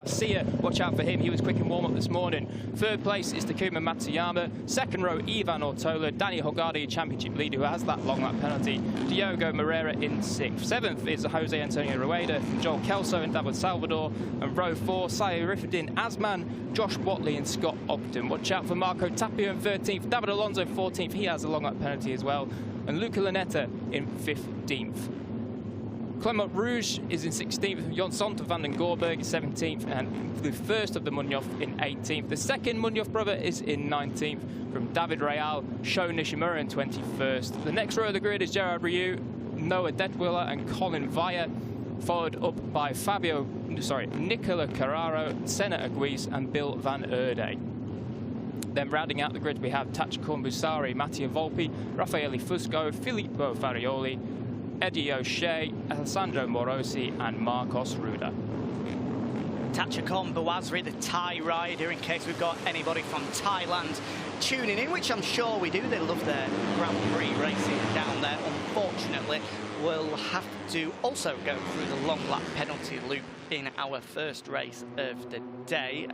See ya, watch out for him, he was quick in warm-up this morning. Third place is Takuma Matsuyama. Second row, Ivan Ortola. Danny Holgado, championship leader, who has that long lap penalty. Diogo Moreira in 6th. 7th is Jose Antonio Rueda, Joel Kelso and David Salvador. And row 4, Sayo Rifuddin Asman, Josh Watley and Scott Ogden. Watch out for Marco Tapio in 13th. David Alonso 14th, he has a long lap penalty as well. And Luca Lanetta in 15th. Clement Rouge is in 16th, Jon Sant van den Gorberg is 17th, and the first of the Munoz in 18th. The second Munoz brother is in 19th, from David Real, Sho Nishimura in 21st. The next row of the grid is Gerard Rieu, Noah Detwiller and Colin Vaya, followed up by Nicola Carraro, Senna Aguis and Bill van Erde. Then rounding out the grid we have Tachikon Busari, Mattia Volpi, Raffaele Fusco, Filippo Farioli, Eddie O'Shea, Alessandro Morosi and Marcos Ruda. Tachikon Bawazri, the Thai rider, in case we've got anybody from Thailand tuning in, which I'm sure we do. They love their Grand Prix racing down there. Unfortunately, we'll have to also go through the long lap penalty loop in our first race of the day.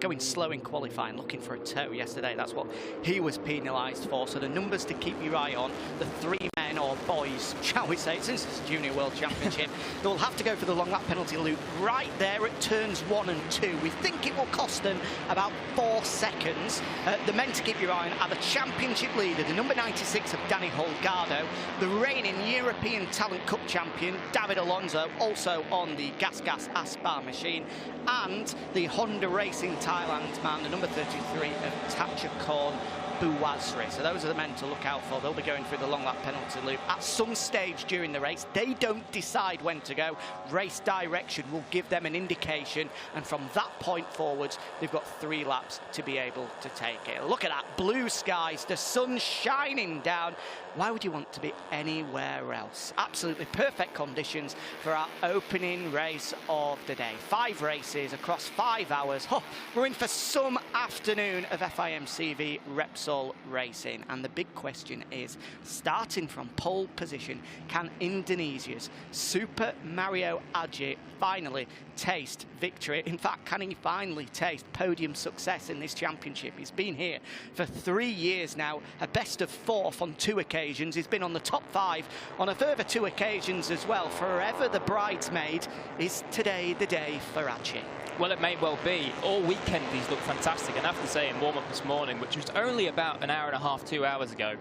Going slow in qualifying, looking for a tow yesterday. That's what he was penalised for. So the numbers to keep your eye on, the 3 men or boys, shall we say, since it's Junior World Championship, they'll have to go for the long lap penalty loop right there at turns 1 and 2. We think it will cost them about 4 seconds. The men to keep your eye on are the championship leader, the number 96 of Danny Holgado, the reigning European Talent Cup champion, David Alonso, also on the Gas Aspar machine, and the Honda Racing Thailand man, the number 33 of Tachikon Bawazri. So those are the men to look out for. They'll be going through the long lap penalty loop at some stage during the race. They don't decide when to go. Race direction will give them an indication, and from that point forwards, they've got 3 laps to be able to take it. Look at that, blue skies, the sun shining down. Why would you want to be anywhere else? Absolutely perfect conditions for our opening race of the day. 5 races across 5 hours. Oh, we're in for some afternoon of FIMCV Repsol racing. And the big question is, starting from pole position, can Indonesia's Super Mario Aji finally taste victory? In fact, can he finally taste podium success in this championship? He's been here for 3 years now, a best of 4th on 2 occasions. He's been on the top 5 on a further 2 occasions as well. Forever the bridesmaid. Is today the day for Aji? Well, it may well be. All weekend he's looked fantastic, and I have to say in warm-up this morning, which was only about an hour and a half, 2 hours ago,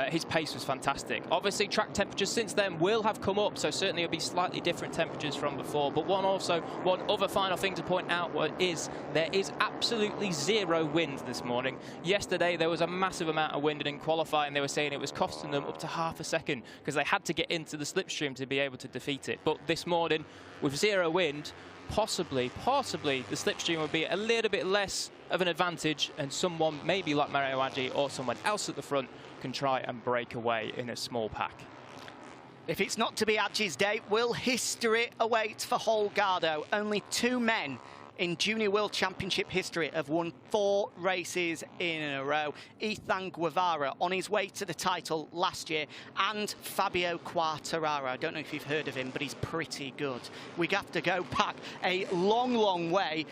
his pace was fantastic. Obviously, track temperatures since then will have come up, so certainly it'll be slightly different temperatures from before. But one other final thing to point out is there is absolutely 0 wind this morning. Yesterday, there was a massive amount of wind, and in qualifying, they were saying it was costing them up to half a second because they had to get into the slipstream to be able to defeat it. But this morning, with 0 wind, possibly the slipstream would be a little bit less of an advantage, and someone maybe like Mario Aji or someone else at the front can try and break away in a small pack. If it's not to be Aji's day, will history await for Holgado? Only 2 men in Junior World Championship history have won 4 races in a row. Ethan Guevara on his way to the title last year, and Fabio Quartararo. I don't know if you've heard of him, but he's pretty good. We have to go back a long, long way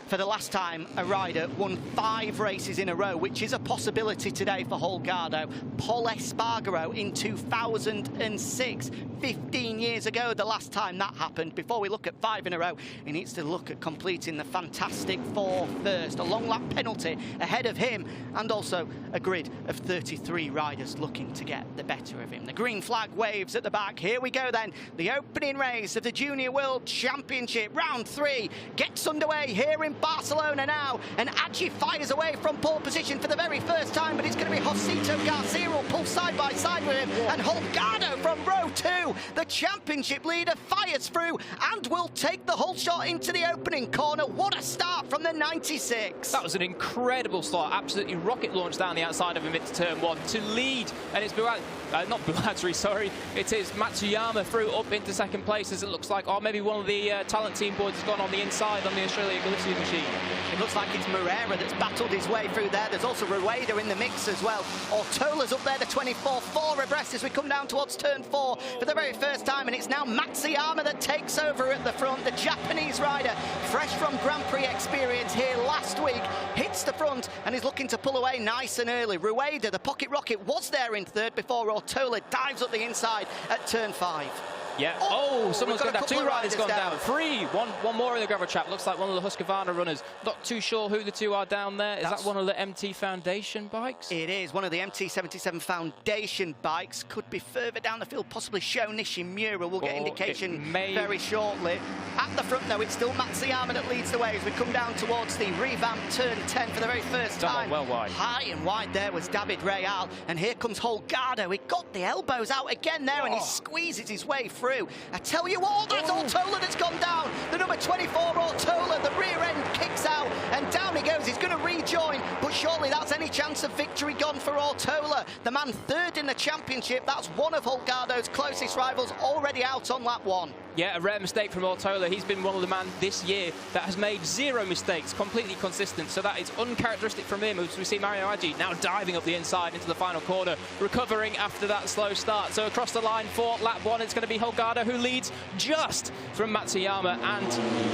for the last time a rider won 5 races in a row, which is a possibility today for Holgado. Paul Espargaro in 2006, 15 years ago, the last time that happened. Before we look at 5 in a row, he needs to look at completing the fantastic 4 first. A long lap penalty ahead of him, and also a grid of 33 riders looking to get the better of him. The green flag waves at the back. Here we go then. The opening race of the Junior World Championship. Round 3 gets underway here in Barcelona now, and Aji fires away from pole position for the very first time, but it's going to be Josito Garcia who'll pull side by side with him, and Holgado from row 2, the championship leader, fires through and will take the whole shot into the opening corner. What a start from the 96. That was an incredible start, absolutely rocket launch down the outside of him into turn 1 to lead, and it's not Bawazri, sorry, it is Matsuyama through up into 2nd place, as it looks like, or maybe one of the talent team boys has gone on the inside on the Australia Galicia machine. machine. It looks like it's Moreira that's battled his way through there. There's also Rueda in the mix as well. Ortola's up there, the 24, 4 abreast as we come down towards turn 4 for the very first time, and it's now Matsuyama that takes over at the front. The Japanese rider, fresh from Grand Prix experience here last week, hits the front and is looking to pull away nice and early. Rueda, the pocket rocket, was there in third before Ortola dives up the inside at turn 5. Yeah. Oh, someone's going to have 2 riders gone down. 3. One more in the gravel trap. Looks like one of the Husqvarna runners. Not too sure who the 2 are down there. Is that one of the MT Foundation bikes? It is one of the MT77 Foundation bikes. Could be further down the field, possibly Sho Nishimura. We'll get indication very shortly. At the front, though, it's still Matsuyama that leads the way as we come down towards the revamped turn 10 for the very first time. Well wide. High and wide there was David Real, and here comes Holgado. He got the elbows out again there, and he squeezes his way through. I tell you what, that's Ortola that's gone down. The number 24 Ortola, the rear end kicks out, and down he goes. He's going to rejoin, but surely that's any chance of victory gone for Ortola. The man third in the championship. That's one of Holgado's closest rivals already out on lap 1. Yeah, a rare mistake from Ortola. He's been one of the men this year that has made 0 mistakes, completely consistent. So that is uncharacteristic from him. As we see Mario Aggi now diving up the inside into the final corner, recovering after that slow start. So across the line for lap 1, it's going to be Holgado who leads just from Matsuyama, and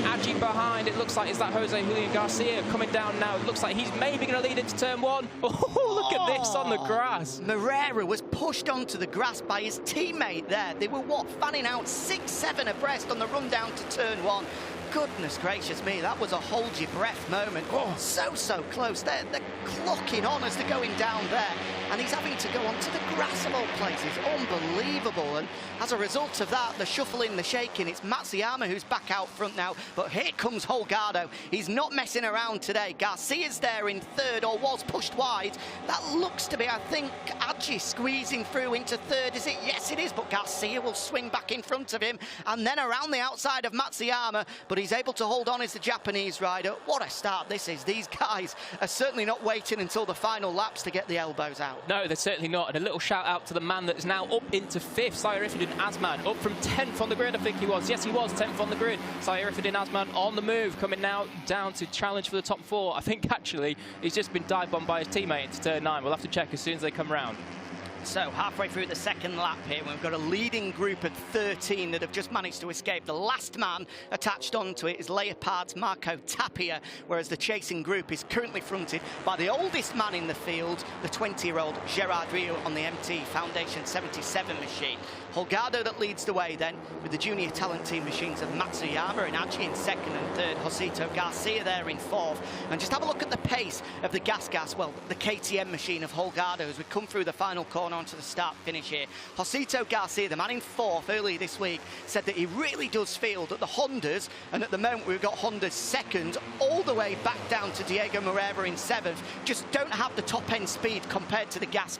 Aggi behind. It looks like, is that Jose Julian Garcia coming down now? It looks like he's maybe going to lead into turn 1. Oh, look at this on the grass. Moreira was pushed onto the grass by his teammate there. They were, fanning out 6-7 abreast on the run down to turn 1. Goodness gracious me, that was a hold your breath moment. So close. They're clocking on as they're going down there, and he's having to go onto the grass of all places. Unbelievable. And as a result of that, the shuffling, the shaking, it's Matsuyama who's back out front now, but here comes Holgado. He's not messing around today. Garcia's there in third, or was pushed wide. That looks to be, I think, Aggi squeezing through into third. Is it? Yes, it is, but Garcia will swing back in front of him, and then around the outside of Matsuyama, but he's able to hold on as the Japanese rider. What a start this is. These guys are certainly not waiting until the final laps to get the elbows out. No, they're certainly not. And a little shout out to the man that is now up into 5th, Sayarifudin Azman, up from 10th on the grid, I think he was. Yes, he was 10th on the grid. Sayarifudin Azman on the move, coming now down to challenge for the top 4. I think actually he's just been dive bombed by his teammate into turn 9. We'll have to check as soon as they come round. So halfway through the second lap here, we've got a leading group of 13 that have just managed to escape. The last man attached onto it is Leopard's Marco Tapia, whereas the chasing group is currently fronted by the oldest man in the field, the 20-year-old Gerard Rio on the MT Foundation 77 machine. Holgado that leads the way then with the junior talent team machines of Matsuyama and Aggi in second and third, Josito Garcia there in fourth. And just have a look at the pace of the the KTM machine of Holgado as we come through the final corner onto the start finish here. Josito Garcia, the man in fourth earlier this week, said that he really does feel that the Hondas, and at the moment we've got Hondas second all the way back down to Diego Moreira in seventh, just don't have the top end speed compared to the gas.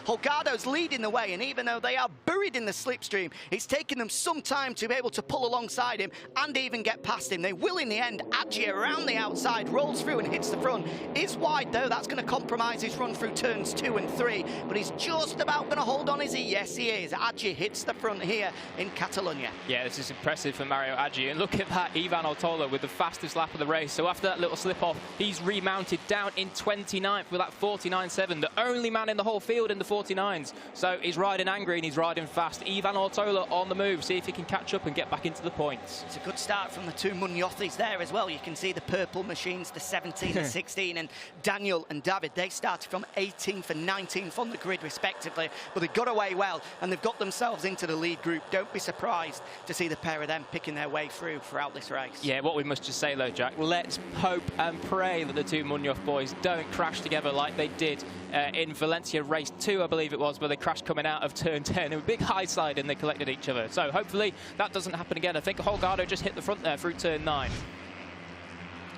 Holgado's leading the way, and even though they are buried in the slipstream, it's taken them some time to be able to pull alongside him and even get past him. They will in the end. Aggi around the outside, rolls through and hits the front. Is wide though, that's going to compromise his run through turns 2 and 3, but he's just about going to hold on, is he? Yes, he is. Aggi hits the front here in Catalunya. Yeah, this is impressive for Mario Aggi, and look at that, Ivan Ortola with the fastest lap of the race. So after that little slip-off, he's remounted down in 29th with that 49.7, the only man in the whole field in the 49s. So he's riding angry and he's riding fast. Ivan Ortola on the move, see if he can catch up and get back into the points. It's a good start from the two Muñozes there as well. You can see the purple machines, the 17 and 16, and Daniel and David, they started from 18th and 19th on the grid respectively, but they got away well and they've got themselves into the lead group. Don't be surprised to see the pair of them picking their way throughout this race. Yeah, what we must just say though, Jack, let's hope and pray that the two Muñoz boys don't crash together like they did in Valencia race 2, I believe it was, where they crashed coming out of turn 10. It was a big high side and they collected each other. So hopefully that doesn't happen again. I think Holgado just hit the front there through turn 9.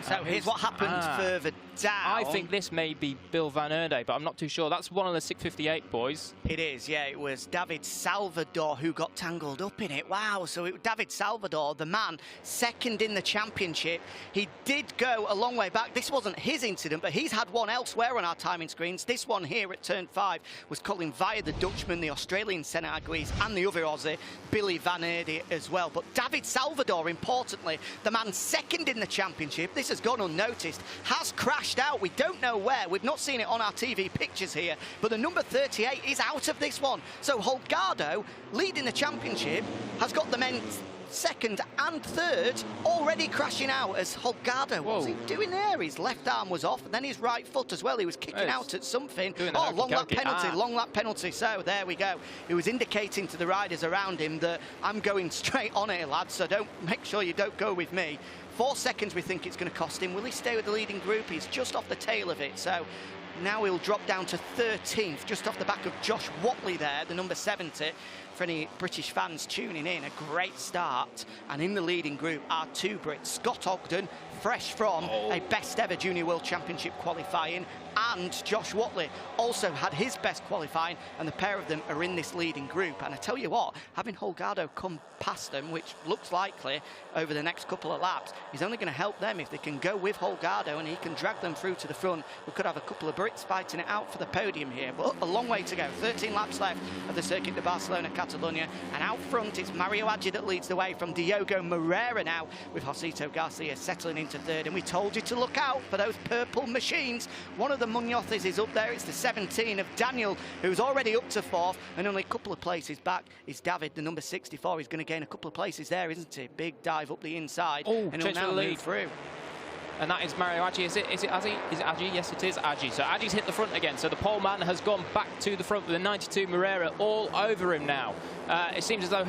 So here's what happened further down. I think this may be Bill Van Erde, but I'm not too sure. That's one of the 658 boys. It is, yeah. It was David Salvador who got tangled up in it. Wow, so David Salvador, the man, second in the championship. He did go a long way back. This wasn't his incident, but he's had one elsewhere on our timing screens. This one here at turn 5 was Colin Via, the Dutchman, the Australian Senegalese, and the other Aussie, Billy Van Erde as well. But David Salvador, importantly, the man second in the championship. This has has gone unnoticed, has crashed out. We don't know where. We've not seen it on our TV pictures here, but the number 38 is out of this one. So Holgado, leading the championship, has got the men second and third already crashing out as Holgado. What was he doing there? His left arm was off, and then his right foot as well. He was kicking out at something. Oh, long lap penalty, long lap penalty. So there we go. He was indicating to the riders around him that I'm going straight on here, lads, so make sure you don't go with me. 4 seconds we think it's going to cost him. Will he stay with the leading group? He's just off the tail of it. So now he'll drop down to 13th, just off the back of Josh Watley there, the number 70. For any British fans tuning in, a great start. And in the leading group are two Brits, Scott Ogden, fresh from a best ever Junior World Championship qualifying, and Josh Watley also had his best qualifying, and the pair of them are in this leading group. And I tell you what, having Holgado come past them, which looks likely over the next couple of laps, is only going to help them if they can go with Holgado and he can drag them through to the front. We could have a couple of Brits fighting it out for the podium here, but a long way to go. 13 laps left of the Circuit de Barcelona, Catalunya, and out front it's Mario Aggi that leads the way from Diogo Moreira now, with Josito Garcia settling into third. And we told you to look out for those purple machines. One of the Muñozes is up there. It's the 17 of Daniel, who's already up to fourth, and only a couple of places back is David, the number 64. He's going to gain a couple of places there, isn't he? Big dive up the inside, and he'll now move through. And that is Mario Aggi. Is it Aggi? Is it Aggi? Yes, it is Aggi. So Aggi's hit the front again. So the pole man has gone back to the front with the 92 Moreira all over him now. It seems as though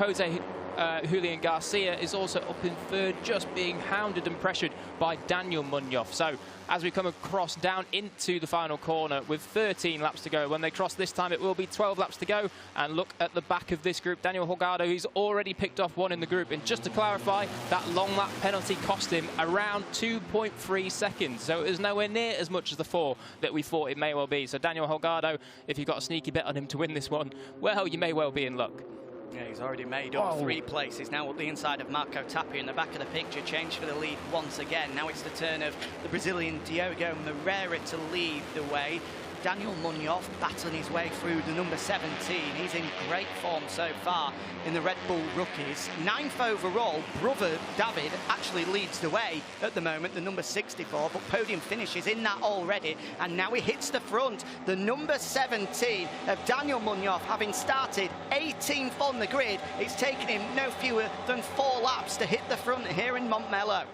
Julian Garcia is also up in third, just being hounded and pressured by Daniel Muñoz. So as we come across down into the final corner with 13 laps to go, when they cross this time it will be 12 laps to go. And look at the back of this group, Daniel Holgado, he's already picked off one in the group. And just to clarify, that long lap penalty cost him around 2.3 seconds. So it was nowhere near as much as the 4 that we thought it may well be. So Daniel Holgado, if you've got a sneaky bet on him to win this one, well, you may well be in luck. Yeah, he's already made up 3 places. Now up the inside of Marco Tapia in the back of the picture, changed for the lead once again. Now it's the turn of the Brazilian Diogo Moreira to lead the way. Daniel Muñoz battling his way through the number 17. He's in great form so far in the Red Bull rookies. 9th overall, brother David actually leads the way at the moment, the number 64, but podium finishes in that already, and now he hits the front. The number 17 of Daniel Muñoz, having started 18th on the grid, it's taken him no fewer than 4 laps to hit the front here in Montmello.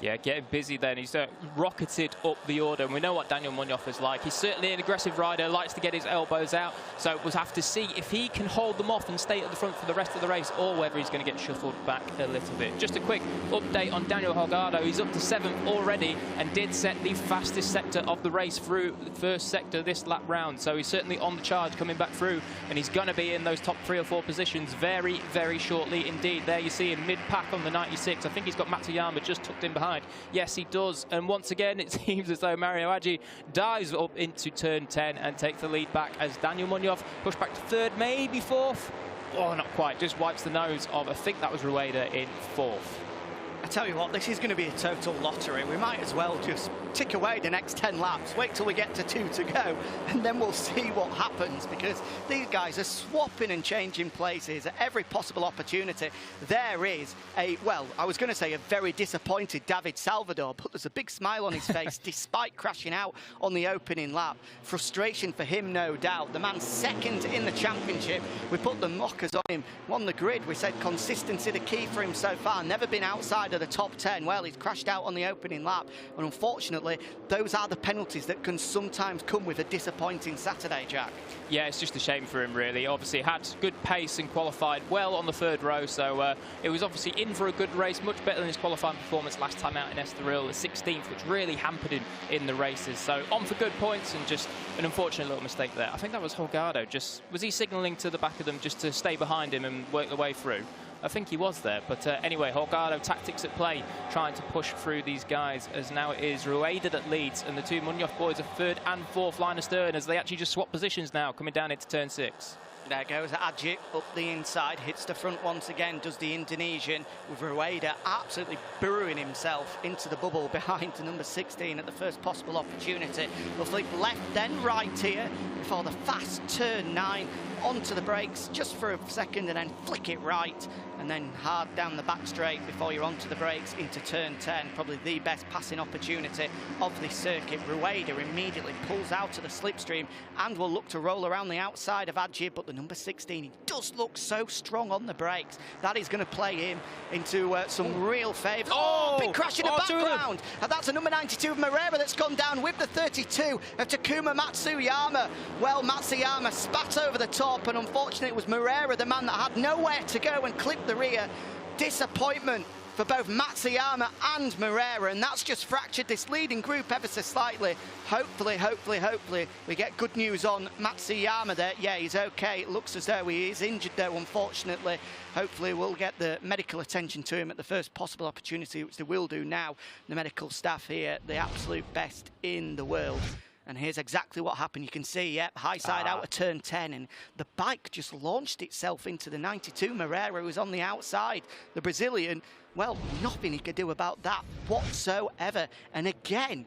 Yeah, getting busy then. He's rocketed up the order, and we know what Daniel Muñoz is like. He's certainly an aggressive rider, likes to get his elbows out, so we'll have to see if he can hold them off and stay at the front for the rest of the race, or whether he's going to get shuffled back a little bit. Just a quick update on Daniel Holgado. He's up to 7th already and did set the fastest sector of the race through the first sector this lap round, so he's certainly on the charge coming back through, and he's going to be in those top 3 or 4 positions very, very shortly indeed. There you see him mid-pack on the 96. I think he's got Matsuyama just tucked in behind. Yes, he does. And once again, it seems as though Mario Aggi dives up into turn 10 and takes the lead back as Daniel Muñoz pushed back to 3rd, maybe 4th. Oh, not quite. Just wipes the nose of, I think that was Rueda in 4th. I tell you what, this is going to be a total lottery. We might as well just tick away the next 10 laps, wait till we get to 2 to go, and then we'll see what happens, because these guys are swapping and changing places at every possible opportunity. There is well, I was going to say a very disappointed David Salvador, but there's a big smile on his face despite crashing out on the opening lap. Frustration for him, no doubt. The man's 2nd in the championship. We put the mockers on him on the grid. We said consistency the key for him so far, never been outside of the top 10. Well, he's crashed out on the opening lap, and unfortunately those are the penalties that can sometimes come with a disappointing Saturday, Jack. Yeah, it's just a shame for him, really. Obviously had good pace and qualified well on the 3rd row, so it was obviously in for a good race, much better than his qualifying performance last time out in Estoril, the 16th, which really hampered him in the races. So on for good points, and just an unfortunate little mistake there. I think that was Holgado. Was he signalling to the back of them just to stay behind him and work the way through? I think he was there, but anyway, Holgado tactics at play, trying to push through these guys, as now it is Rueda that leads, and the 2 Muñoz boys are 3rd and 4th line astern, as they actually just swap positions now, coming down into turn 6. There goes Aggi up the inside, hits the front once again, does the Indonesian, with Rueda absolutely burrowing himself into the bubble behind the number 16 at the first possible opportunity. They'll flick left then right here before the fast turn 9, onto the brakes just for a second and then flick it right. and then hard down the back straight before you're onto the brakes into turn 10. Probably the best passing opportunity of this circuit. Rueda immediately pulls out of the slipstream and will look to roll around the outside of Adji, but the number 16, he does look so strong on the brakes. That is going to play him into some real favour. Oh, big crash in the background. And that's a number 92 of Moreira that's gone down with the 32 of Takuma Matsuyama. Well, Matsuyama spat over the top, and unfortunately it was Moreira, the man that had nowhere to go, and clipped the rear. Disappointment for both Matsuyama and Moreira, and that's just fractured this leading group ever so slightly. Hopefully we get good news on Matsuyama there. Yeah, he's okay. It looks as though he is injured though, unfortunately. Hopefully we'll get the medical attention to him at the first possible opportunity, which they will do now. The medical staff here, the absolute best in the world. And here's exactly what happened. You can see, yep, high side out of turn 10, and the bike just launched itself into the 92 Moreira, who was on the outside. The Brazilian, well, nothing he could do about that whatsoever. And again,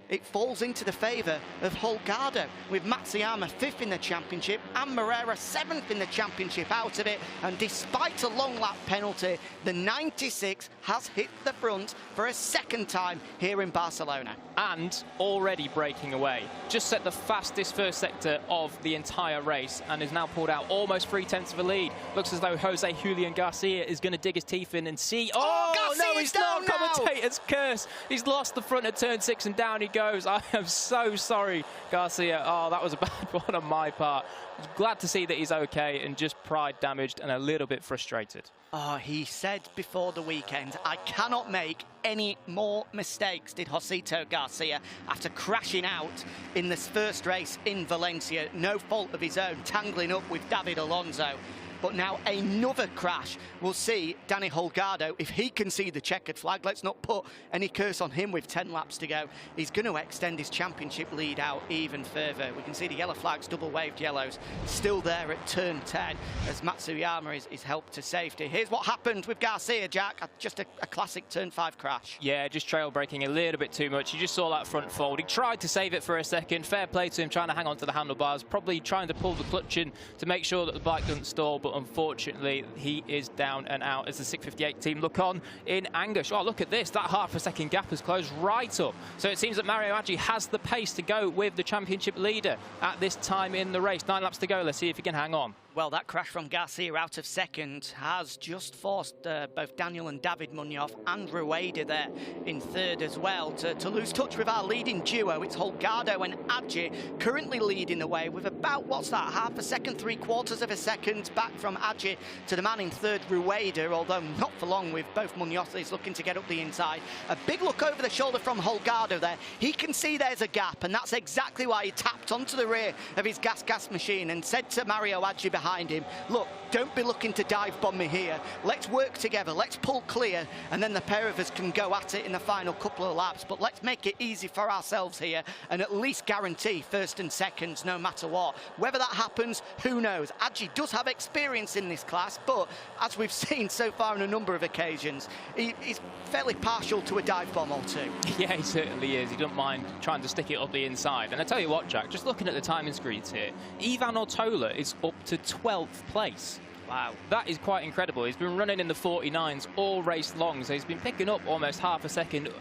it falls into the favour of Holgado, with Matsuyama 5th in the championship and Moreira 7th in the championship out of it. And despite a long lap penalty, the 96 has hit the front for a second time here in Barcelona. And already breaking away. Just set the fastest first sector of the entire race and is now pulled out almost 3/10 of a lead. Looks as though Jose Julian Garcia is going to dig his teeth in and see. Oh, no, he's not. Commentator's curse. He's lost the front of turn 6 and down he goes. I am so sorry, Garcia. Oh, that was a bad one on my part. Glad to see that he's okay, and just pride damaged and a little bit frustrated. Oh, he said before the weekend, I cannot make any more mistakes, did Josito Garcia, after crashing out in this first race in Valencia. No fault of his own, tangling up with David Alonso. But now another crash. We'll see Danny Holgado, if he can see the checkered flag. Let's not put any curse on him with 10 laps to go. He's going to extend his championship lead out even further. We can see the yellow flags, double waved yellows, still there at turn 10 as Matsuyama is helped to safety. Here's what happened with Garcia, Jack. Just a classic turn 5 crash. Yeah, just trail braking a little bit too much. You just saw that front fold. He tried to save it for a second. Fair play to him, trying to hang on to the handlebars, probably trying to pull the clutch in to make sure that the bike doesn't stall, but unfortunately he is down and out as the 658 team look on in anguish. Oh, look at this. That half a second gap has closed right up. So it seems that Mario Adji has the pace to go with the championship leader at this time in the race. 9 laps to go. Let's see if he can hang on. Well, that crash from Garcia out of second has just forced both Daniel and David Munoz and Rueda there in third as well to lose touch with our leading duo. It's Holgado and Adji currently leading the way with about, what's that, half a second, 3/4 of a second back from Adji to the man in third, Rueda, although not for long with both Munozes looking to get up the inside. A big look over the shoulder from Holgado there. He can see there's a gap, and that's exactly why he tapped onto the rear of his gas machine and said to Mario Adji behind him, look, don't be looking to dive bomb me here. Let's work together, let's pull clear, and then the pair of us can go at it in the final couple of laps. But let's make it easy for ourselves here and at least guarantee first and seconds no matter what. Whether that happens, who knows? Adji does have experience in this class, but as we've seen so far on a number of occasions, he's fairly partial to a dive bomb or two. Yeah, he certainly is. He doesn't mind trying to stick it up the inside. And I tell you what, Jack, just looking at the timing screens here, Ivan Ortola is up to 12th place. Wow, that is quite incredible. He's been running in the 49s all race long, so he's been picking up almost half a second,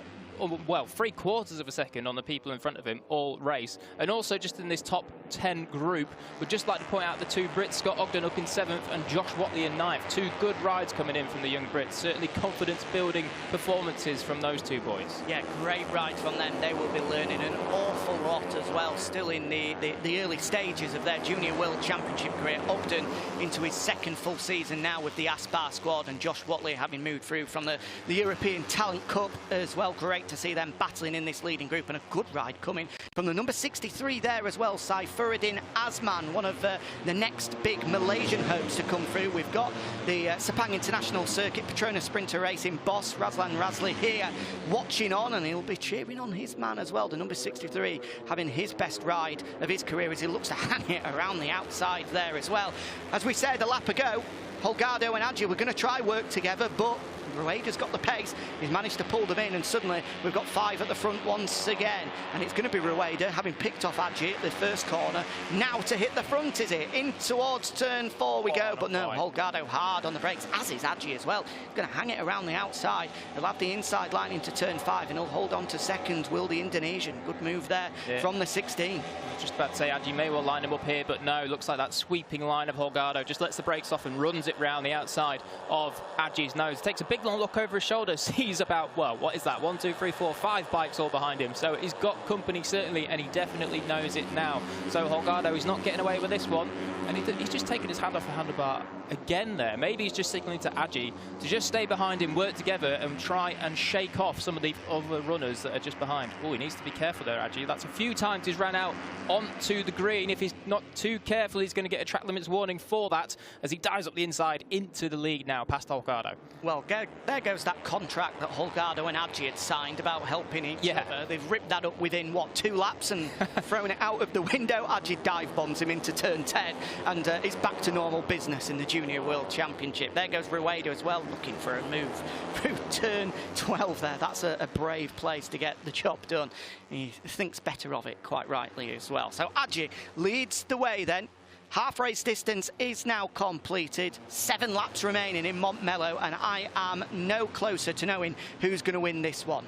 well, 3/4 of a second on the people in front of him all race. And also just in this top 10 group, we'd just like to point out the two Brits, Scott Ogden up in 7th and Josh Watley in 9th. Two good rides coming in from the young Brits. Certainly confidence-building performances from those two boys. Yeah, great rides from them. They will be learning an awful lot as well, still in the early stages of their Junior World Championship career. Ogden into his second full season now with the Aspar squad, and Josh Watley having moved through from the European Talent Cup as well. Great to see them battling in this leading group, and a good ride coming from the number 63 there as well, Saifuruddin Azman, one of the next big Malaysian hopes to come through. We've got the Sepang International Circuit Petronas Sprinter Racing boss Razlan Razli here watching on, and he'll be cheering on his man as well, the number 63, having his best ride of his career as he looks to hang it around the outside there as well. As we said a lap ago, Holgado and Adji were going to try work together, but Rueda's got the pace. He's managed to pull them in, and suddenly we've got 5 at the front once again. And it's going to be Rueda, having picked off Adji at the first corner. Now to hit the front, is it? In towards turn 4 we go, but no, Holgado hard on the brakes, as is Adji as well. He's going to hang it around the outside. He'll have the inside line into turn 5, and he'll hold on to second, will the Indonesian. Good move there from the 16. Just about to say Adji may well line him up here, but no, looks like that sweeping line of Holgado just lets the brakes off and runs it round the outside of Adji's nose. Takes a big long look over his shoulder, sees about, well, what is that? 1, 2, 3, 4, 5 bikes all behind him. So he's got company certainly, and he definitely knows it now. So Holgado is not getting away with this one, and he's just taken his hand off the handlebar again there. Maybe he's just signaling to Adji to just stay behind him, work together, and try and shake off some of the other runners that are just behind. Oh, he needs to be careful there, Adji. That's a few times he's ran out onto the green. If he's not too careful, he's going to get a track limits warning for that as he dives up the inside into the lead now, past Holgado. Well, there goes that contract that Holgado and Adji had signed about helping each other. They've ripped that up within, what, 2 laps and thrown it out of the window. Adji dive bombs him into turn 10, and it's back to normal business in the Junior World Championship. There goes Rueda as well, looking for a move through turn 12 there. That's a brave place to get the job done. He thinks better of it, quite rightly as well. So Adji leads the way then. Half race distance is now completed. 7 laps remaining in Montmello, and I am no closer to knowing who's going to win this one.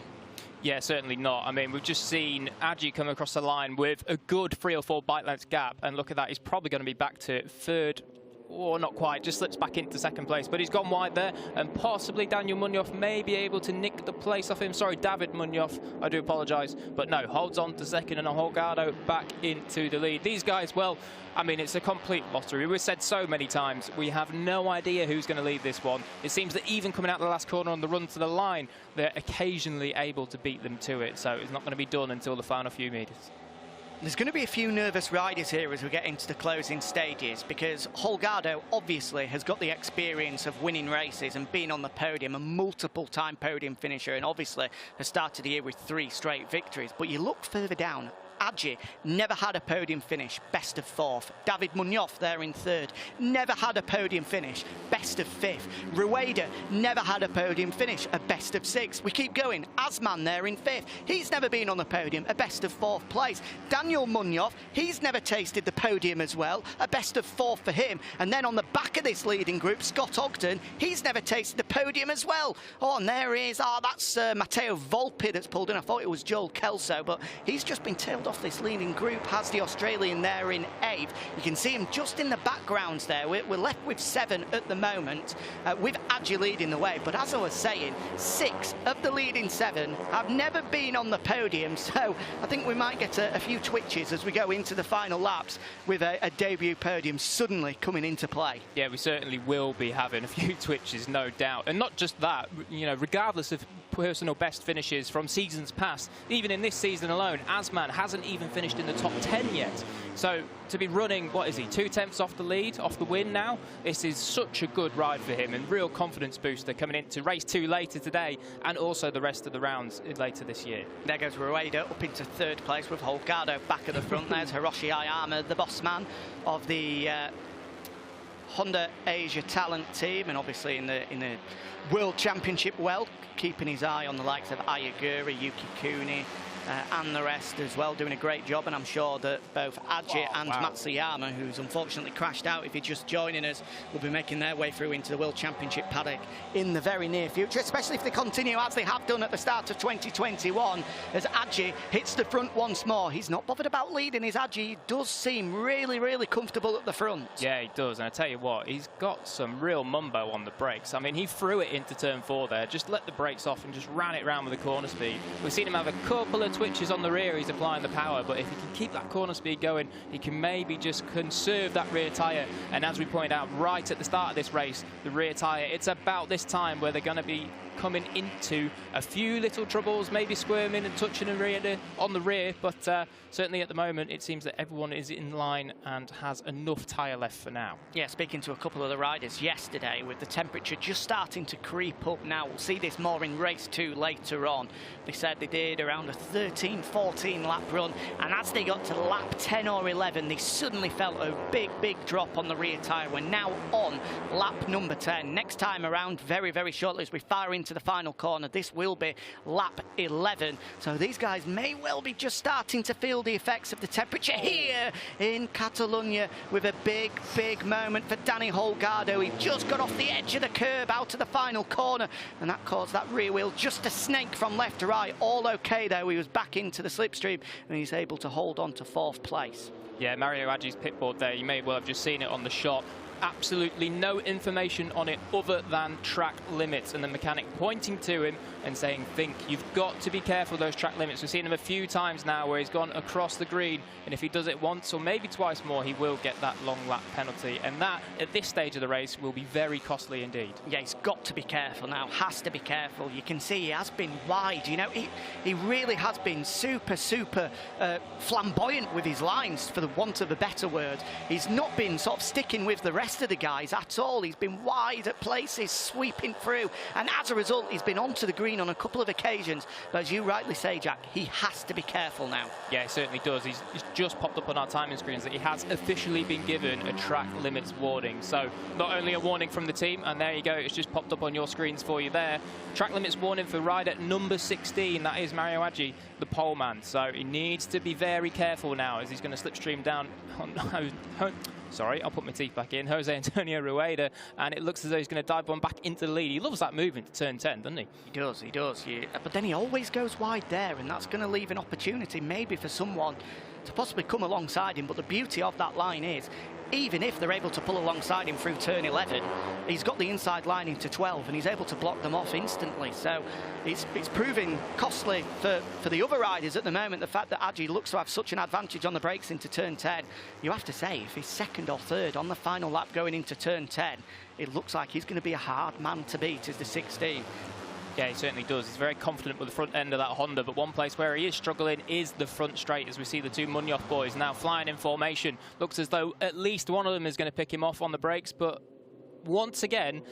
Yeah, certainly not. I mean, we've just seen Adji come across the line with a good 3 or 4 bike lengths gap, and look at that, he's probably going to be back to third, or not quite, just slips back into second place, but he's gone wide there, and possibly Daniel Munoz may be able to nick the place off him. Sorry, David Munoz, I do apologise, but no, holds on to second, and Holgado back into the lead. These guys, well, I mean, it's a complete lottery. We've said so many times, we have no idea who's going to lead this one. It seems that even coming out the last corner on the run to the line, they're occasionally able to beat them to it, so it's not going to be done until the final few metres. There's going to be a few nervous riders here as we get into the closing stages, because Holgado obviously has got the experience of winning races and being on the podium, a multiple-time podium finisher, and obviously has started the year with 3 straight victories. But you look further down, Adji never had a podium finish, best of 4th. David Munoz there in 3rd, never had a podium finish, best of 5th. Rueda never had a podium finish, a best of 6th. We keep going. Asman there in 5th. He's never been on the podium, a best of 4th place. Daniel Munoz, he's never tasted the podium as well, a best of 4th for him. And then on the back of this leading group, Scott Ogden, he's never tasted the podium as well. Oh, and there he is. Oh, that's Matteo Volpi that's pulled in. I thought it was Joel Kelso, but he's just been tailed off this leading group, has the Australian there in 8th. You can see him just in the backgrounds there. We're left with 7 at the moment, with Adji leading the way. But as I was saying, 6 of the leading 7 have never been on the podium, so I think we might get a few twitches as we go into the final laps with a debut podium suddenly coming into play. Yeah, we certainly will be having a few twitches, no doubt. And not just that, you know, regardless of personal best finishes from seasons past, even in this season alone, Asman hasn't even finished in the top 10 yet. So to be running, what is he, 2/10 off the lead, off the win now, this is such a good ride for him and real confidence booster coming into race 2 later today, and also the rest of the rounds later this year. There goes Rueda up into 3rd place with Holgado back at the front. There's Hiroshi Ayama, the boss man of the Honda Asia Talent team, and obviously in the World Championship, well, keeping his eye on the likes of Ayagura, Yuki Kuni, and the rest as well, doing a great job. And I'm sure that both Adji and Matsuyama, who's unfortunately crashed out if you're just joining us, will be making their way through into the World Championship paddock in the very near future, especially if they continue as they have done at the start of 2021, as Adji hits the front once more. He's not bothered about leading, his Adji. He does seem really, really comfortable at the front. Yeah, he does, and I tell you what, he's got some real mumbo on the brakes. I mean, he threw it into turn 4 there, just let the brakes off and just ran it round with the corner speed. We've seen him have a couple of twitches on the rear, he's applying the power, but if he can keep that corner speed going, he can maybe just conserve that rear tyre. And as we pointed out right at the start of this race, the rear tyre, it's about this time where they're going to be coming into a few little troubles, maybe squirming and touching on the rear, but certainly at the moment it seems that everyone is in line and has enough tyre left for now. Yeah, speaking to a couple of the riders yesterday, with the temperature just starting to creep up now, we'll see this more in race 2 later on. They said they did around a 13, 14 lap run, and as they got to lap 10 or 11, they suddenly felt a big drop on the rear tyre. We're now on lap number 10. Next time around, very shortly, as we fire into the final corner, this will be lap 11. So these guys may well be just starting to feel the effects of the temperature here in Catalunya, with a big moment for Danny Holgado. He just got off the edge of the curb out of the final corner, and that caused that rear wheel just to snake from left to right. All okay though, he was back into the slipstream, and he's able to hold on to 4th place. Yeah, Mario Agi's pitboard there, you may well have just seen it on the shot. Absolutely no information on it other than track limits, and the mechanic pointing to him and saying, think, you've got to be careful of those track limits. We've seen him a few times now where he's gone across the green, and if he does it once or maybe twice more, he will get that long lap penalty, and that at this stage of the race will be very costly indeed. Yeah, he's got to be careful now, has to be careful. You can see he has been wide, you know, he really has been super flamboyant with his lines, for the want of a better word. He's not been sort of sticking with the rest of the guys at all. He's been wide at places, sweeping through, and as a result he's been onto the green on a couple of occasions. But as you rightly say, Jack, he has to be careful now. Yeah, he certainly does. He's just popped up on our timing screens that he has officially been given a track limits warning. So not only a warning from the team, and there you go, it's just popped up on your screens for you there. Track limits warning for rider number 16, that is Mario Agi, the pole man. So he needs to be very careful now, as he's going to slipstream down sorry, I'll put my teeth back in, Jose Antonio Rueda, and it looks as though he's going to dive one back into the lead. He loves that move into turn 10, doesn't he? He does. Yeah. But then he always goes wide there, and that's going to leave an opportunity maybe for someone to possibly come alongside him. But the beauty of that line is, even if they're able to pull alongside him through turn 11, he's got the inside line into 12, and he's able to block them off instantly. So it's proving costly for the other riders at the moment, the fact that Agi looks to have such an advantage on the brakes into turn 10. You have to say, if he's 2nd or 3rd on the final lap going into turn 10, it looks like he's going to be a hard man to beat as the 16. Yeah, he certainly does. He's very confident with the front end of that Honda, but one place where he is struggling is the front straight, as we see the two Munoz boys now flying in formation. Looks as though at least one of them is going to pick him off on the brakes, but once again,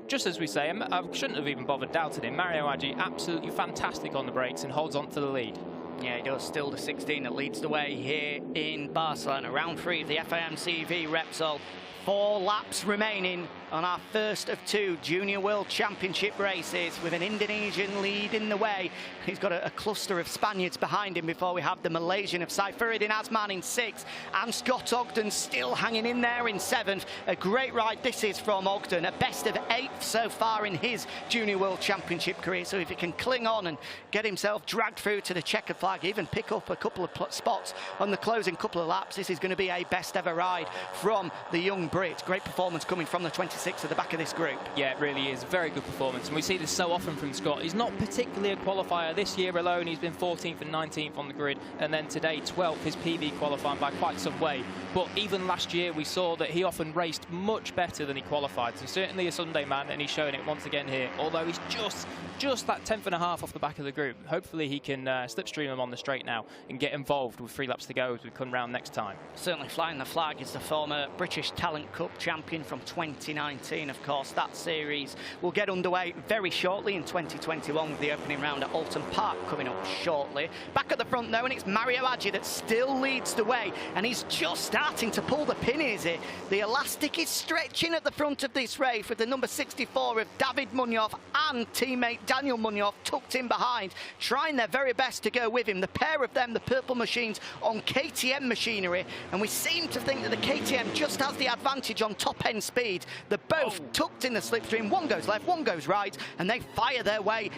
just as we say, I shouldn't have even bothered doubting him. Mario Agi absolutely fantastic on the brakes and holds on to the lead. Yeah, he does. Still the 16 that leads the way here in Barcelona. Round 3 of the FAMCV Repsol. 4 laps remaining on our first of 2 Junior World Championship races, with an Indonesian lead in the way. He's got a cluster of Spaniards behind him before we have the Malaysian of Saifuddin Azman in 6th, and Scott Ogden still hanging in there in 7th. A great ride this is from Ogden, a best of 8th so far in his Junior World Championship career. So if he can cling on and get himself dragged through to the checkered flag, even pick up a couple of spots on the closing couple of laps, this is going to be a best ever ride from the young Brit. Great performance coming from the 26 at the back of this group. Yeah, it really is. Very good performance. And we see this so often from Scott. He's not particularly a qualifier. This year alone, he's been 14th and 19th on the grid. And then today, 12th, his PB qualifying by quite some way. But even last year, we saw that he often raced much better than he qualified. So certainly a Sunday man, and he's showing it once again here. Although he's just that 10th and a half off the back of the group. Hopefully he can slipstream him on the straight now and get involved with 3 laps to go as we come round next time. Certainly flying the flag is the former British Talent Cup champion from 2019. Of course, that series will get underway very shortly in 2021 with the opening round at Alton Park coming up shortly. Back at the front though, and it's Mario Agi that still leads the way, and he's just starting to pull the pin, is it? The elastic is stretching at the front of this race, with the number 64 of David Munoz and teammate Daniel Munoz tucked in behind, trying their very best to go with him. The pair of them, the purple machines on KTM machinery, and we seem to think that the KTM just has the advantage on top end speed. They're both tucked in the slipstream. One goes left, one goes right, and they fire their way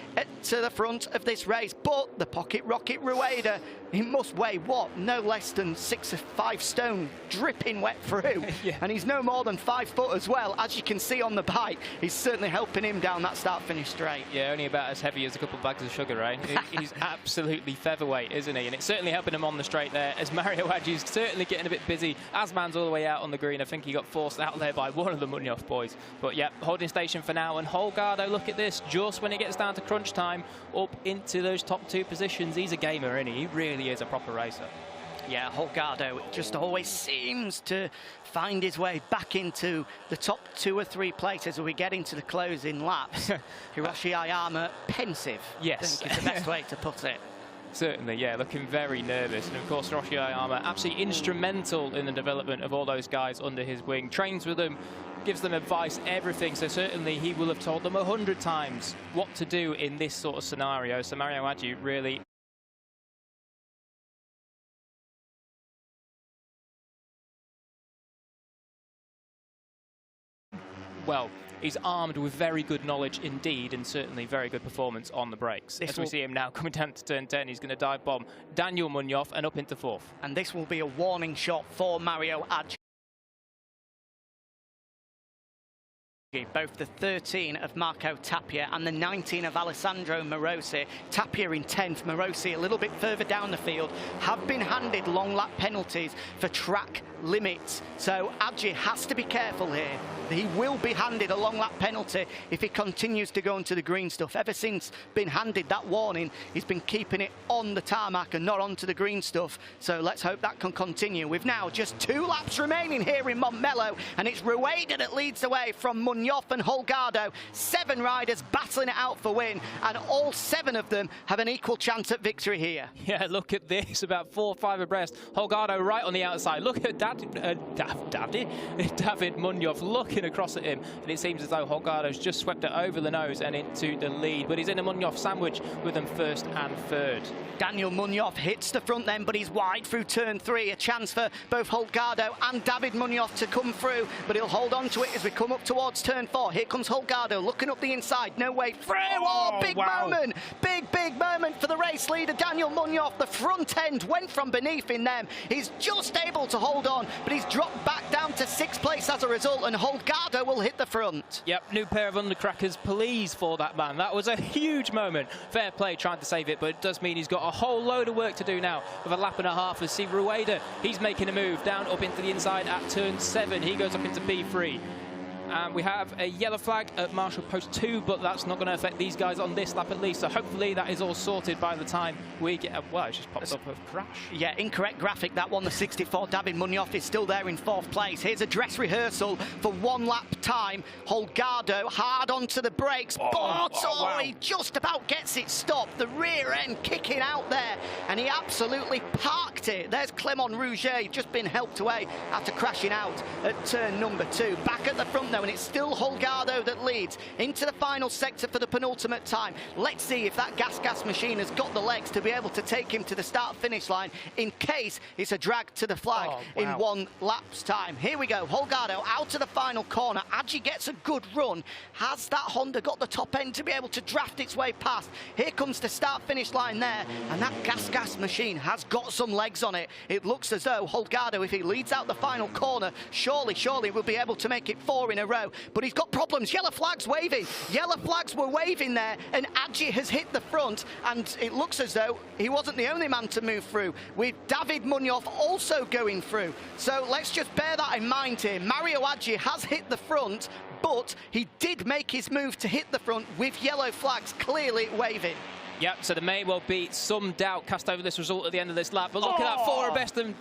to the front of this race. But the pocket rocket Rueda, he must weigh what? No less than 6 or 5 stone, dripping wet through. Yeah. And he's no more than 5 foot as well. As you can see on the bike, he's certainly helping him down that start-finish straight. Yeah, only about as heavy as a couple of bags of sugar, right? He's absolutely featherweight, isn't he? And it's certainly helping him on the straight there, as Mario Agi's certainly getting a bit busy. Azman's all the way out on the green. I think he got forced out there by one of the Munoz boys. But yeah, holding station for now. And Holgado, look at this, just when it gets down to crunch time, up into those top 2 positions. He's a gamer, isn't he? He really is a proper racer. Yeah, Holgado just always seems to find his way back into the top 2 or 3 places as we get into the closing laps. Hiroshi Ayama, pensive, yes, I think is the best way to put it. Certainly, yeah, looking very nervous. And of course, Hiroshi Oyama, absolutely instrumental in the development of all those guys under his wing. Trains with them, gives them advice, everything. So certainly he will have told them 100 times what to do in this sort of scenario. So Mario Aggi really... well, he's armed with very good knowledge indeed, and certainly very good performance on the brakes. As we see him now coming down to turn 10, he's going to dive bomb Daniel Munoz and up into 4th. And this will be a warning shot for Mario Aggi. Both the 13 of Marco Tapia and the 19 of Alessandro Morosi. Tapia in 10th, Morosi a little bit further down the field, have been handed long lap penalties for track limits. So Aggi has to be careful here. He will be handed a long lap penalty if he continues to go into the green stuff. Ever since been handed that warning, he's been keeping it on the tarmac and not onto the green stuff. So let's hope that can continue. We've now just 2 laps remaining here in Montmello, and it's Rueda that leads the way from Munoz and Holgado. 7 riders battling it out for win, and all 7 of them have an equal chance at victory here. Yeah, look at this, about 4 or 5 abreast. Holgado right on the outside. Look at David Munoz looking across at him, and it seems as though Holgado's just swept it over the nose and into the lead, but he's in a Munoz sandwich with them 1st and 3rd. Daniel Munoz hits the front then, but he's wide through turn 3. A chance for both Holgado and David Munoz to come through, but he'll hold on to it as we come up towards turn 4. Here comes Holgado looking up the inside, no way through. Oh, big moment, big moment for the race leader Daniel Munoz. The front end went from beneath in them. He's just able to hold on, but he's dropped back down to 6th place as a result, and Holgado will hit the front. Yep, new pair of undercrackers, please, for that man. That was a huge moment. Fair play trying to save it, but it does mean he's got a whole load of work to do now with a lap and a half. As see Rueda, he's making a move down up into the inside at turn 7. He goes up into P3. And we have a yellow flag at Marshall Post 2, but that's not going to affect these guys on this lap at least. So hopefully that is all sorted by the time we get... well, it just popped up a crash. Yeah, incorrect graphic, that one. The 64 David Munoz is still there in 4th place. Here's a dress rehearsal for 1 lap time. Holgado hard onto the brakes, wow. He just about gets it stopped. The rear end kicking out there, and he absolutely parked it. There's Clement Rouget, just been helped away after crashing out at turn number 2. Back at the front and it's still Holgado that leads into the final sector for the penultimate time. Let's see if that gas machine has got the legs to be able to take him to the start-finish line in case it's a drag to the flag in 1 lap's time. Here we go, Holgado out to the final corner. Aggi gets a good run. Has that Honda got the top end to be able to draft its way past? Here comes the start-finish line there, and that gas machine has got some legs on it. It looks as though Holgado, if he leads out the final corner, surely will be able to make it 4 in a row, but he's got problems. Yellow flags waving. Yellow flags were waving there, and Aggi has hit the front, and it looks as though he wasn't the only man to move through, with David Munoz also going through. So let's just bear that in mind here. Mario Aggi has hit the front, but he did make his move to hit the front with yellow flags clearly waving. Yep, so there may well be some doubt cast over this result at the end of this lap, but look at that 4 abreast, and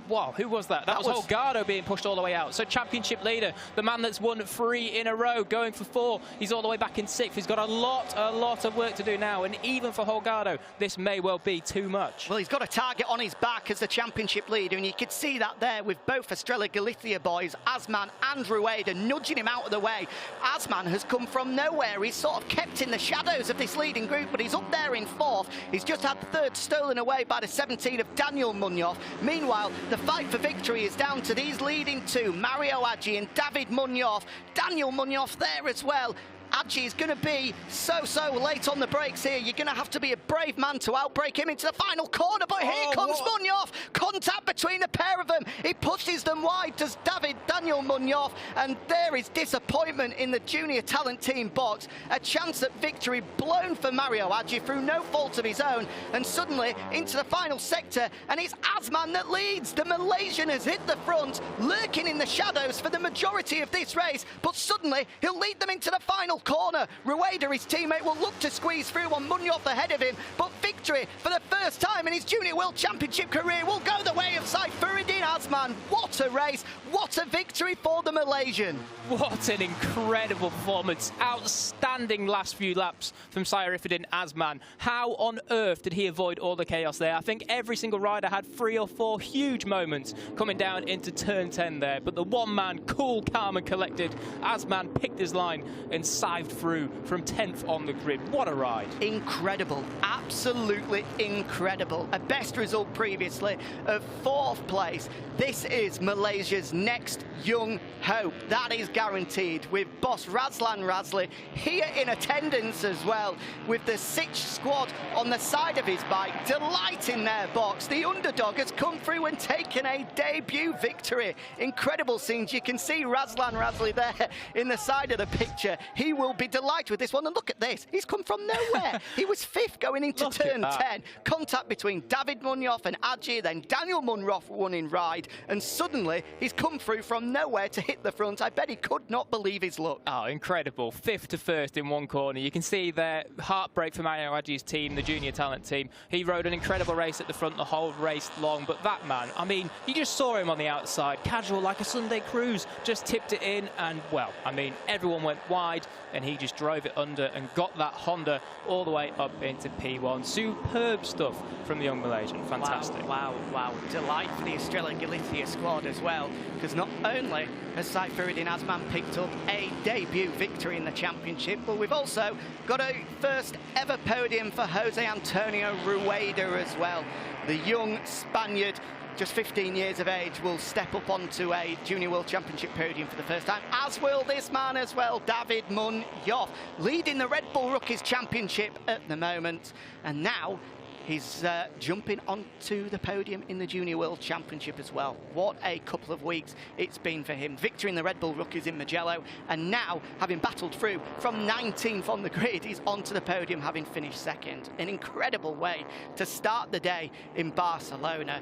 wow, who was that? That was Holgado being pushed all the way out. So championship leader, the man that's won 3 in a row, going for 4. He's all the way back in 6th. He's got a lot of work to do now, and even for Holgado, this may well be too much. Well, he's got a target on his back as the championship leader, and you could see that there with both Estrella Galicia boys, Asman and Rueda, nudging him out of the way. Asman has come from nowhere. He's sort of kept in the shadows of this leading group, but he's up there in 4th. He's just had the 3rd stolen away by the 17 of Daniel Munoz. Meanwhile, the fight for victory is down to these leading 2, Mario Aggi and David Munoz. Daniel Munoz there as well. Aggi is going to be so late on the brakes here. You're going to have to be a brave man to outbrake him into the final corner, but here comes Munoz. Contact between the pair of them. He pushes them wide, does Daniel Munoz, and there is disappointment in the junior talent team box. A chance at victory blown for Mario Aggi through no fault of his own, and suddenly into the final sector, and it's Asman that leads. The Malaysian has hit the front, lurking in the shadows for the majority of this race, but suddenly he'll lead them into the final corner. Rueda, his teammate, will look to squeeze through on Munoz ahead of him, but victory for the first time in his Junior World Championship career will go go the way of Saifuddin Azman. What a race, what a victory for the Malaysian. What an incredible performance. Outstanding last few laps from Saifuddin Azman. How on earth did he avoid all the chaos there? I think every single rider had 3 or 4 huge moments coming down into turn 10 there, but the one man, cool, calm and collected, Azman picked his line and scythed through from 10th on the grid. What a ride. Incredible, absolutely incredible. A best result previously of 4th place. This is Malaysia's next young hope. That is guaranteed, with boss Razlan Razli here in attendance as well, with the Sich squad on the side of his bike, delighting their box. The underdog has come through and taken a debut victory. Incredible scenes. You can see Razlan Razli there in the side of the picture. He will be delighted with this one. And look at this. He's come from nowhere. He was 5th going into turn 10. Contact between David Munoz and Adji, then Daniel Munroth won in ride, and suddenly he's come through from nowhere to hit the front. I bet he could not believe his luck. Oh, incredible. 5th to 1st in one corner. You can see there, heartbreak for Mario Adji's team, the junior talent team. He rode an incredible race at the front the whole race long, but that man, I mean, you just saw him on the outside, casual like a Sunday cruise, just tipped it in, and well, I mean, everyone went wide and he just drove it under and got that Honda all the way up into P1. Superb stuff from the young Malaysian. Fantastic. Wow, wow, wow. Delight for the Estrella Galicia squad as well, because not only has Saifuddin Azman picked up a debut victory in the championship, but we've also got a first ever podium for Jose Antonio Rueda as well. The young Spaniard, just 15 years of age, will step up onto a Junior World Championship podium for the first time, as will this man as well, David Munoz, leading the Red Bull Rookies Championship at the moment, and now he's jumping onto the podium in the Junior World Championship as well. What a couple of weeks it's been for him. Victory in the Red Bull Rookies in Mugello, and now, having battled through from 19th on the grid, he's onto the podium, having finished 2nd. An incredible way to start the day in Barcelona.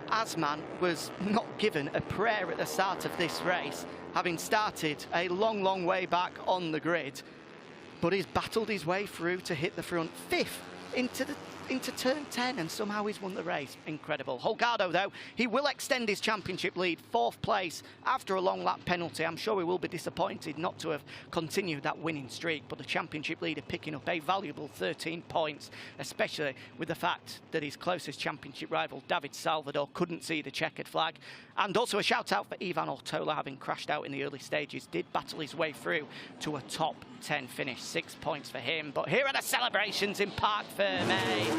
Azman was not given a prayer at the start of this race, having started a long, long way back on the grid, but he's battled his way through to hit the front 5th into turn 10, and somehow he's won the race. Incredible. Holgado, though, he will extend his championship lead, 4th place after a long lap penalty. I'm sure he will be disappointed not to have continued that winning streak, but the championship leader picking up a valuable 13 points, especially with the fact that his closest championship rival, David Salvador, couldn't see the checkered flag. And also a shout out for Ivan Ortola, having crashed out in the early stages, did battle his way through to a top 10 finish. 6 points for him. But here are the celebrations in Parc Fermé.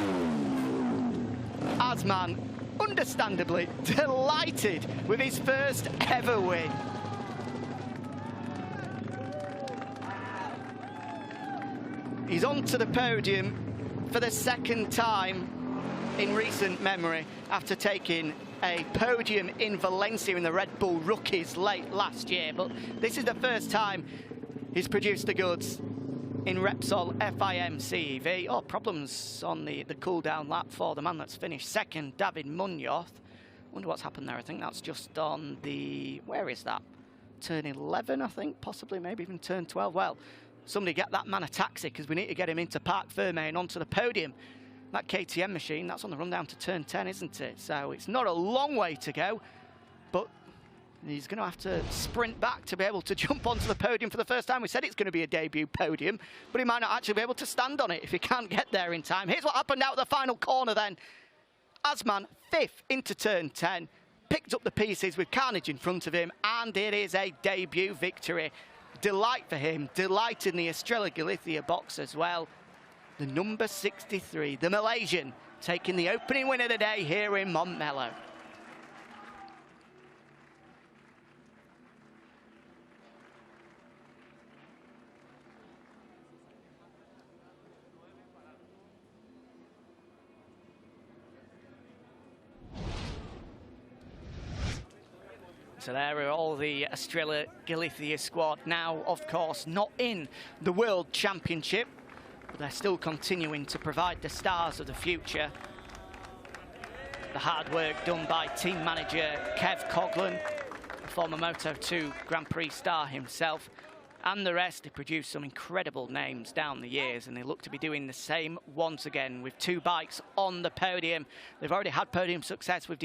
Azman, understandably delighted with his first ever win. He's onto the podium for the 2nd time in recent memory, after taking a podium in Valencia in the Red Bull Rookies late last year. But this is the first time he's produced the goods in Repsol FIM CEV. Oh, problems on the cool-down lap for the man that's finished 2nd, David Munoz. Wonder what's happened there. I think that's just on the... where is that? Turn 11, I think, possibly, maybe even turn 12. Well, somebody get that man a taxi, because we need to get him into Parc Fermé and onto the podium. That KTM machine, that's on the run down to turn 10, isn't it? So it's not a long way to go, but he's going to have to sprint back to be able to jump onto the podium for the first time. We said it's going to be a debut podium, but he might not actually be able to stand on it if he can't get there in time. Here's what happened out of the final corner then. Azman, 5th into turn 10, picked up the pieces with Carnage in front of him, and it is a debut victory. Delight for him, delight in the Estrella Galicia box as well. The number 63, the Malaysian, taking the opening win of the day here in Montmello. So there are all the Estrella Galicia squad now, of course, not in the World Championship, but they're still continuing to provide the stars of the future. The hard work done by team manager Kev Coughlin, a former Moto2 Grand Prix star himself, and the rest. They produced some incredible names down the years, and they look to be doing the same once again with 2 bikes on the podium. They've already had podium success with